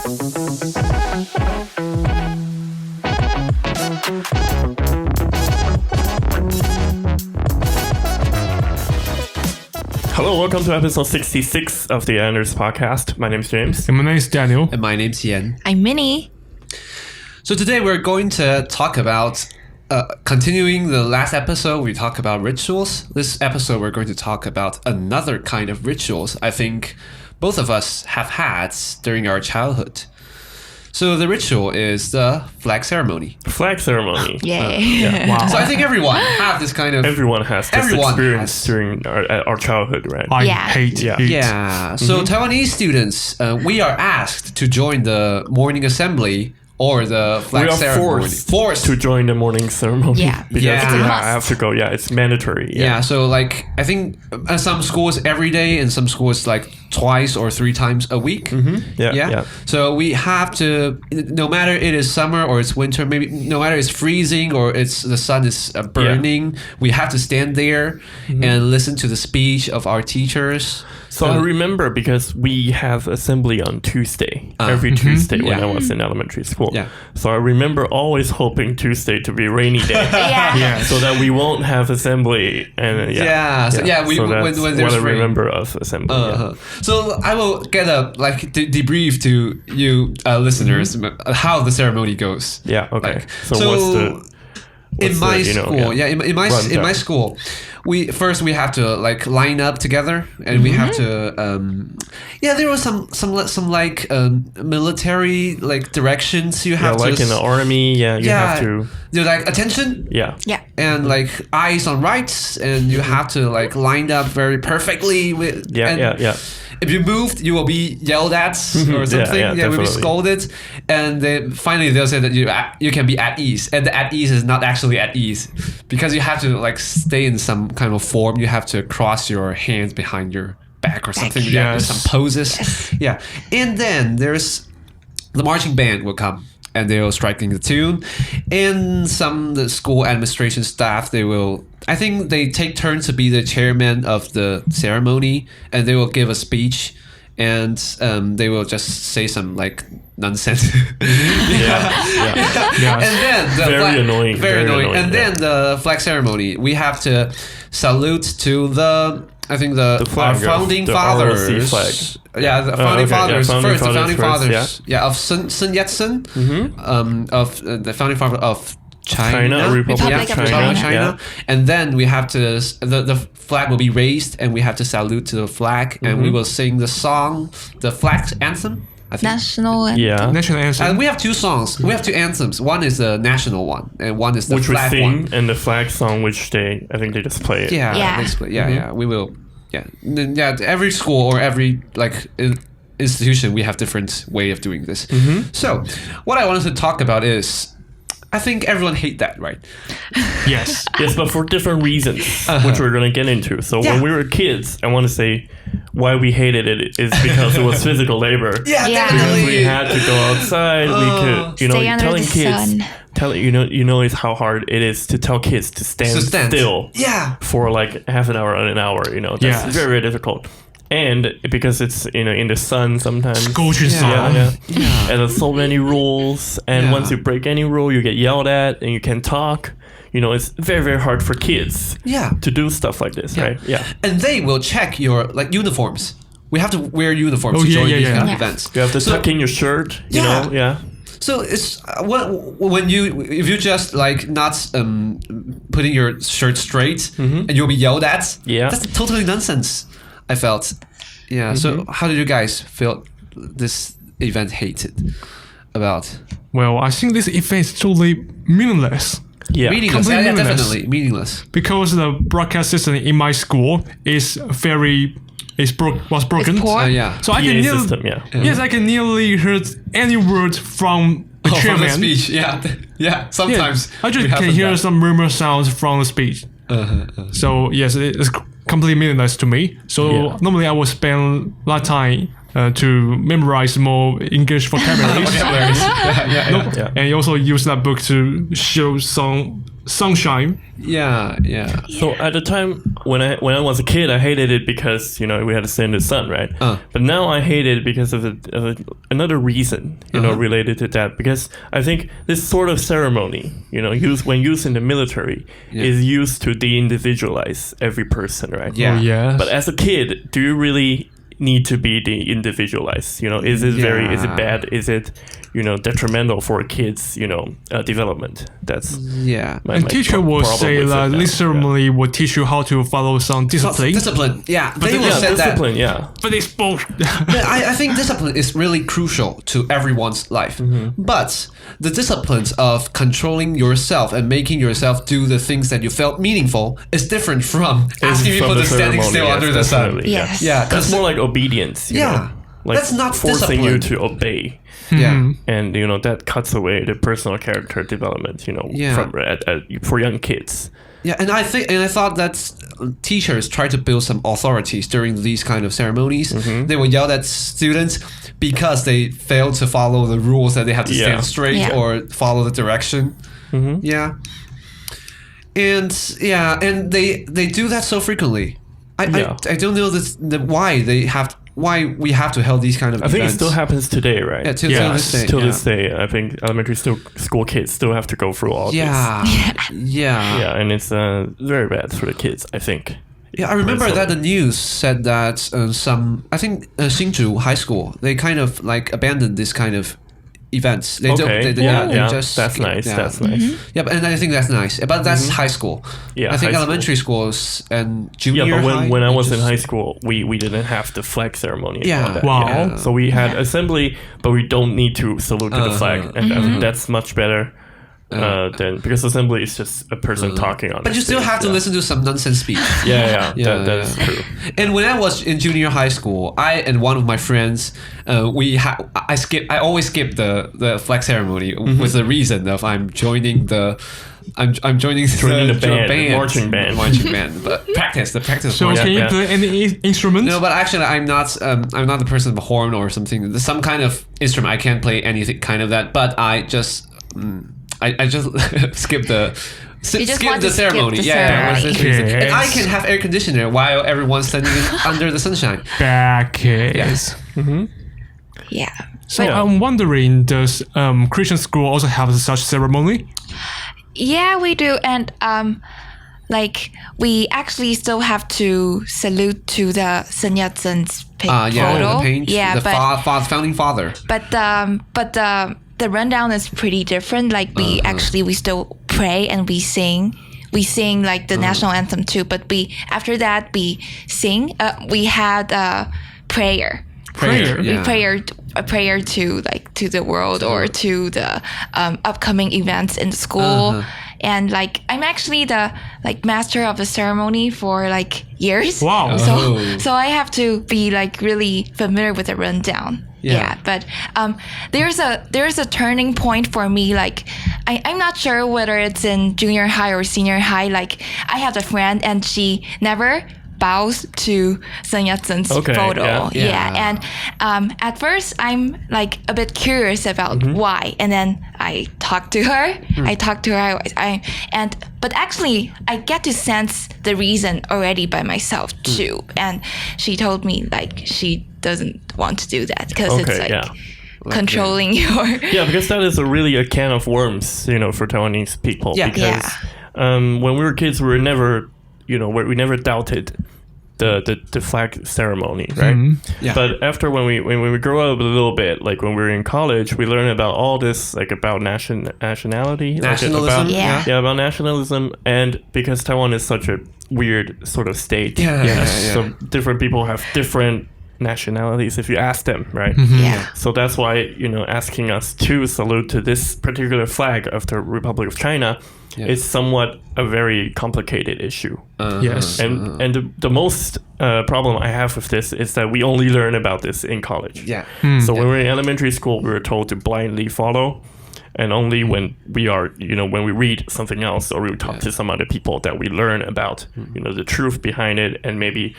Hello, welcome to episode 66 of the Anders podcast. My name's James. And my name is Daniel. And my name's Yan. I'm Minnie. So today we're going to talk about, continuing the last episode, we talked about rituals. This episode we're going to talk about another kind of rituals I think both of us have had during our childhood. So the ritual is the flag ceremony. Flag ceremony. Yay. Wow. So I think everyone have this kind of... Everyone has this experience during our childhood, right? I Yeah. hate Yeah. it. Yeah. So Taiwanese students, we are asked to join the morning assembly or the flag We are ceremony. forced to join the morning ceremony. Yeah. Because Yeah. we It's a must. have to go. Yeah, it's mandatory. Yeah, so like I think some schools every day and some schools like twice or three times a week. Yeah. So we have to, no matter it is summer or it's winter, maybe no matter it's freezing or it's the sun is burning, we have to stand there and listen to the speech of our teachers. So I remember because we have assembly on Tuesday, every Tuesday when I was in elementary school. Yeah. So I remember always hoping Tuesday to be rainy day. Yeah. So that we won't have assembly. And We so that's when there's what I rain. remember of assembly. Yeah. So I will get a debrief to you listeners how the ceremony goes. Yeah, okay. Like, So in my school, in my school, we have to like line up together, and we have to there was some like military like directions you have to, like in the army, you have to you're like attention, Yeah. and like eyes on rights, and you have to like line up very perfectly with If you moved, you will be yelled at or something. You will be scolded, and then finally they'll say that you can be at ease, and the at ease is not actually at ease because you have to like stay in some kind of form. You have to cross your hands behind your back or something. Yes. Some poses. Yeah, and then there's the marching band will come. And they will striking the tune, and the school administration staff, I think they take turns to be the chairman of the ceremony, and they will give a speech, and they will just say some like nonsense. Yes. And then Very annoying. And then the flag ceremony, we have to salute to the flag, our founding the fathers. ROC flag. Yeah, the founding fathers. Founding First, the founding fathers, fathers. Of Sun Yat-sen, of the founding father of China, Republic of China. China. And then we have to the flag will be raised, and we have to salute to the flag, and we will sing the song, the flag anthem. I think. National anthem. Yeah. National anthem. And we have two songs. We have two anthems. One is the national one, and one is the Which we flag sing, one. and the flag song, which I think they just play it. Yeah. Basically. We will. Yeah. Yeah. Every school or every like institution, we have different way of doing this. So, what I wanted to talk about is, I think everyone hate that, right? Yes. Yes, but for different reasons, which we're going to get into. So when we were kids, I want to say why we hated it is because it was physical labor. Yeah, Yeah. definitely. We had to go outside. We could, Stay under telling the kids, sun. you know is how hard it is to tell kids to stand still. Yeah. For like half an hour or an hour. That's Yes. very, very difficult. And because it's in the sun sometimes. Scorching sun. Yeah. And there's so many rules, and once you break any rule, you get yelled at, and you can't talk. It's very, very hard for kids to do stuff like this, right? Yeah. And they will check your like uniforms. We have to wear uniforms to join these kind of events. You have to tuck in your shirt, you know? Yeah. So it's if you just like not putting your shirt straight and you'll be yelled at. Yeah. That's totally nonsense. I felt. Yeah. So how did you guys feel this event hated about? Well, I think this event is totally meaningless. Yeah. Meaningless. Completely Yeah, meaningless. definitely meaningless. Because the broadcast system in my school was broken. It's poor. Yeah. So I PA can nearly, system, yes, I can nearly hear any word from the From chairman. the speech. Yeah. Yeah. Sometimes I just we have can hear that. some murmur sounds from the speech. So yes, it's completely meaningless to me. So normally I will spend a lot of time to memorize more English vocabularies. And he also used that book to show some sunshine. Yeah. So at the time when I was a kid, I hated it because we had to stay in the sun, right? But now I hate it because of another reason, related to that. Because I think this sort of ceremony, when used in the military, is used to de-individualize every person, right? Yeah. Oh, yes. But as a kid, do you really need to be de-individualized? Is it is it bad? Is it detrimental for a kid's development? That's my teacher will say that this ceremony will teach you how to follow some discipline. Discipline, they will say discipline, that. But it's bullshit. I think discipline is really crucial to everyone's life. But the disciplines of controlling yourself and making yourself do the things that you felt meaningful is different from asking people to standing still under the sun. Yes. Yeah, that's more like obedience. Like that's not forcing discipline. you to obey. And that cuts away the personal character development. For young kids. Yeah, and I thought that teachers try to build some authorities during these kind of ceremonies. They will yell at students because they fail to follow the rules, that they have to stand straight or follow the direction. Yeah, and they do that so frequently. I don't know why we have to hold these kind of events. I think it still happens today, right? Yeah, till this day. I think elementary school kids still have to go through all this. Yeah, and it's very bad for the kids, I think. Yeah, I remember that the news said that Hsinchu High School, they kind of like abandoned this kind of events. They just, that's nice. That's nice. Yeah, and I think that's nice. But that's high school. Yeah, I think elementary schools and junior high. Yeah, but when I was in high school, we didn't have the flag ceremony. Yeah. Wow. Yeah. So we had assembly, but we don't need to salute to the flag, and I think that's much better. Then because assembly is just a person talking on. But you still have to listen to some nonsense speech. That is true. And when I was in junior high school, I and one of my friends, I always skip the flag ceremony with the reason of I'm joining the band, marching band, but the practice. So can you play any instrument? No, but actually, I'm not the person with a horn or something. There's some kind of instrument. I can't play anything kind of that. But I just skip the ceremony. And I can have air conditioner while everyone's standing under the sunshine. Back case. Yeah. So I'm wondering, does Christian school also have such ceremony? Yeah, we do, and we actually still have to salute to the Sun Yat-sen's photo. The founding father. But the rundown is pretty different. Like we still pray and we sing like the national anthem too. But after that we sing. We had prayer. We prayer to the world or to the upcoming events in the school. And I'm actually the master of the ceremony for years. Wow. So I have to be really familiar with the rundown. Yeah, but there's a turning point for me. I'm not sure whether it's in junior high or senior high. I have a friend and she never bows to Sun Yat-sen's photo. And at first I'm a bit curious about why, and then I talked to her. But actually I get to sense the reason already by myself too. And she told me she doesn't want to do that because it's controlling your. Yeah, because that is really a can of worms, for Taiwanese people. Yeah. Because when we were kids, we were never, we never doubted the flag ceremony, right? Yeah. But after when we grow up a little bit, when we were in college, we learn about all this, about nationality, nationalism, about nationalism, and because Taiwan is such a weird sort of state, so different people have different nationalities if you ask them, right? So that's why asking us to salute to this particular flag of the Republic of China is somewhat a very complicated issue. Yes. And the most problem I have with this is that we only learn about this in college. So when we were in elementary school, we were told to blindly follow, and only when we are when we read something else or we talk to some other people that we learn about the truth behind it, and maybe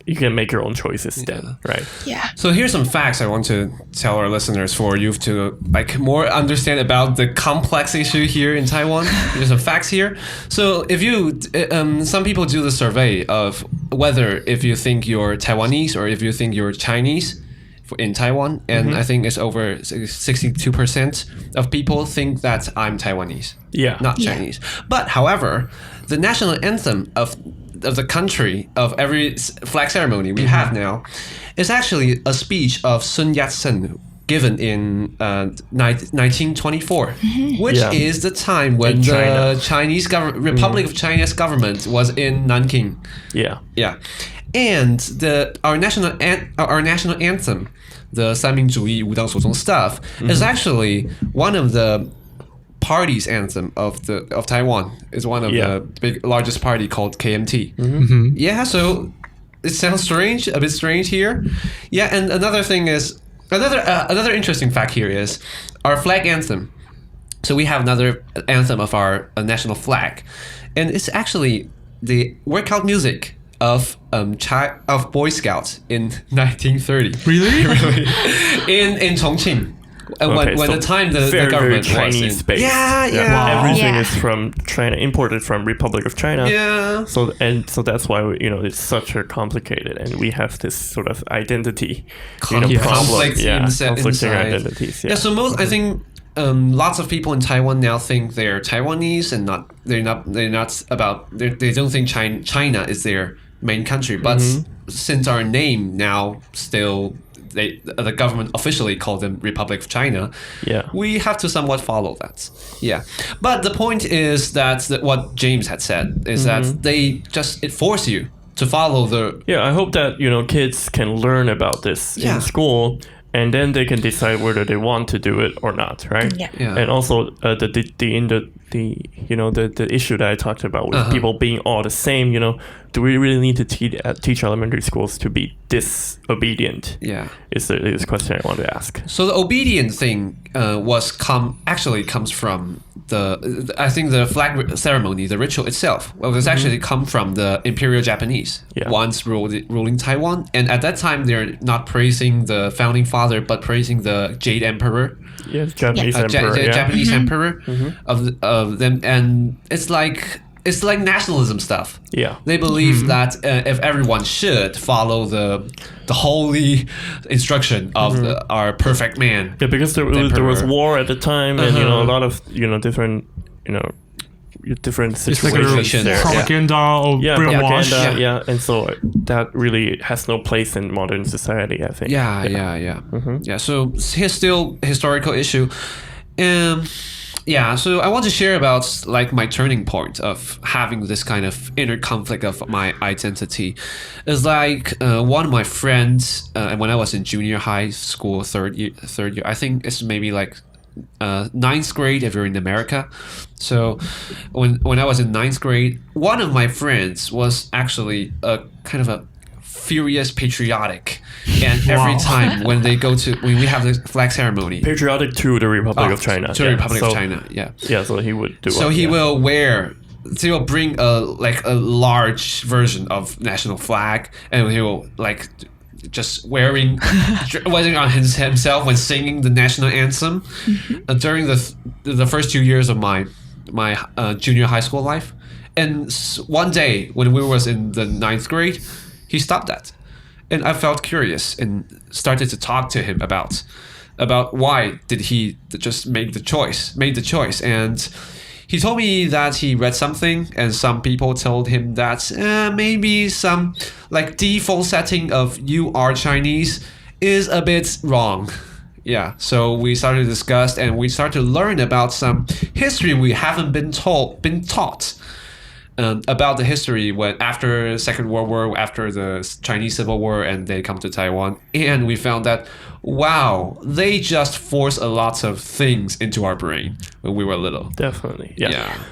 you can make your own choices then, right? Yeah. So here's some facts I want to tell our listeners for you to like more understand about the complex issue here in Taiwan. There's some facts here. So if you, some people do the survey of whether if you think you're Taiwanese or if you think you're Chinese in Taiwan, and I think it's over 62% of people think that I'm Taiwanese, not Chinese. But however, the national anthem of the country of every flag ceremony we have now is actually a speech of Sun Yat-sen given in 1924, which is the time when the Chinese Republic of China's government was in Nanking. And our national anthem, the 三民主义、武当所宗 stuff, is actually one of the party's anthem of Taiwan. Is one of the largest party called KMT. So it sounds strange, a bit strange here. And another thing is another interesting fact here is our flag anthem. So we have another anthem of our national flag, and it's actually the workout music of Boy Scouts in 1930. Really? Really? In Chongqing. When the time the government Chinese was in. space. Wow. Everything is from China, imported from Republic of China. So that's why it's such a complicated, and we have this sort of identity problem. Conflicting identities. So most I think lots of people in Taiwan now think they're Taiwanese and they don't think China is their main country. But since our name now still. The government officially called them Republic of China. We have to somewhat follow that. But the point is that what James had said is that it force you to follow the. I hope that kids can learn about this in school, and then they can decide whether they want to do it or not, right? And also the issue that I talked about with people being all the same. Do we really need to teach elementary schools to be disobedient? Is the question I want to ask. So the obedient thing comes from I think the flag ceremony, the ritual itself. Well, it's actually come from the Imperial Japanese once ruling Taiwan, and at that time they're not praising the founding father, but praising the Jade Emperor. Japanese emperor. Japanese emperor of them, and it's like nationalism stuff. They believe that if everyone should follow the holy instruction of our perfect man. Because there was war at the time, and a lot of different different situations. It's like a propaganda or brainwash. And so that really has no place in modern society, I think. So here's still a historical issue. So I want to share about like my turning point of having this kind of inner conflict of my identity. Is like one of my friends when I was in junior high school, third year. I think it's maybe like 9th grade if you're in America. So when I was in 9th grade, one of my friends was actually a kind of a furious patriotic, and every time when we have the flag ceremony, patriotic to the Republic of China, to the Republic of China, so he would do. So he will bring a large version of national flag, and he will like just wearing on himself when singing the national anthem during the first 2 years of my junior high school life. And one day when we was in the 9th grade, he stopped that, and I felt curious and started to talk to him about why did he just made the choice. And he told me that he read something, and some people told him that maybe some like default setting of you are Chinese is a bit wrong. So we started to discuss, and we started to learn about some history we haven't been taught. About the history after Second World War, after the Chinese Civil War, and they come to Taiwan, and we found that wow, they just forced a lot of things into our brain when we were little. Definitely,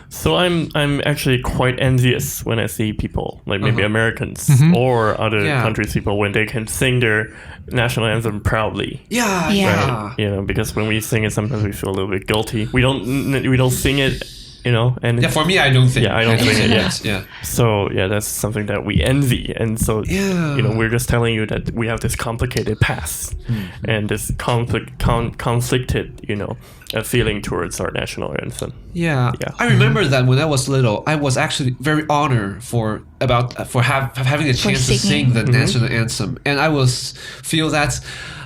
So I'm actually quite envious when I see people like maybe Americans or other countries' people when they can sing their national anthem proudly. Right? Because when we sing it, sometimes we feel a little bit guilty. We don't sing it you know, and for me, I don't think. Yeah, I don't think it. Yeah. Yeah. So yeah, that's something that we envy, and so you know, we're just telling you that we have this complicated past and this conflicted, you know, feeling towards our national anthem. Yeah. I remember that when I was little, I was actually very honored for having a chance to sing the national anthem, and I feel that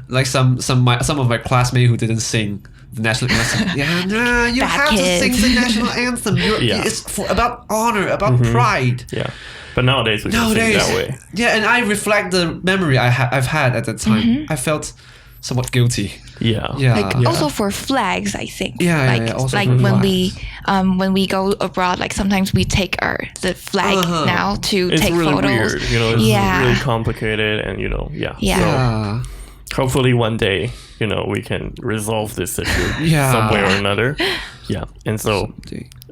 like some of my classmates who didn't sing the national anthem. You have to sing the national anthem. It's about honor, about pride. Yeah. But nowadays we don't think that way. Yeah, and I reflect the memory I've had at that time. I felt somewhat guilty. Also for flags, I think. Also like when we go abroad, like sometimes we take the flag now to take really photos. Weird, you know, it's really complicated, and you know, So hopefully one day, you know, we can resolve this issue some way or another. Yeah, and so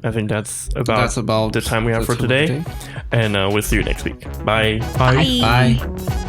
I think that's about the time we have for today. And we'll see you next week. Bye. Bye.